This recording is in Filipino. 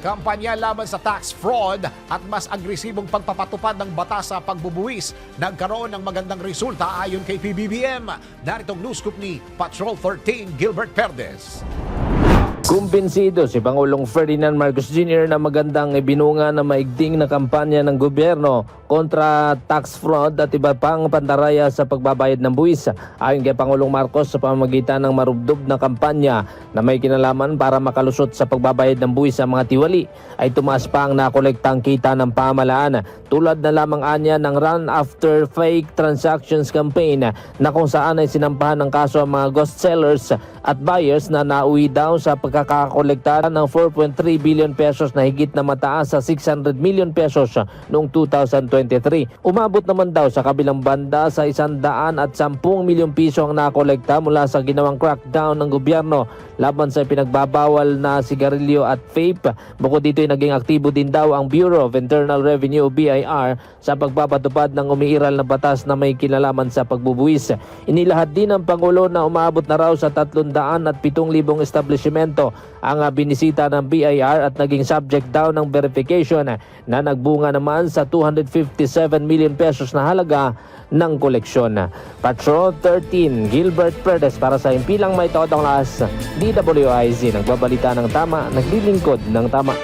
Kampanya laban sa tax fraud at mas agresibong pagpapatupad ng batas sa pagbubuwis nagkaroon ng magandang resulta ayon kay PBBM. Naritong news scoop ni Patrol 13 Gilbert Perdes. Kumbinsido si Pangulong Ferdinand Marcos Jr. na magandang ibinunga na maigting na kampanya ng gobyerno kontra tax fraud at iba pang pandaraya sa pagbabayad ng buwis. Ayon kay Pangulong Marcos, sa pamamagitan ng marubdob na kampanya na may kinalaman para makalusot sa pagbabayad ng buwis sa mga tiwali, ay tumaas pa ang nakolektang kita ng pamahalaan, tulad na lamang anya ng Run After Fake Transactions campaign na kung saan ay sinampahan ng kaso ang mga ghost sellers at buyers na nauwi daw sa pagkakakolekta ng 4.3 billion pesos na higit na mataas sa 600 million pesos noong 2023. Umabot naman daw sa kabilang banda sa 110 milyon piso ang nakolekta mula sa ginawang crackdown ng gobyerno laban sa pinagbabawal na sigarilyo at vape. Bukod dito ay naging aktibo din daw ang Bureau of Internal Revenue o BIR sa pagpapatupad ng umiiral na batas na may kinalaman sa pagbubuwis. Inilahad din ng Pangulo na umabot na raw sa 307,000 establishmento ang binisita ng BIR at naging subject daw ng verification na nagbunga naman sa 257 million pesos na halaga ng koleksyon. Patrol 13 Gilbert Perdes para sa Impilang May Totong Las, DWIZ, nagbabalita ng tama, naglilingkod ng tama.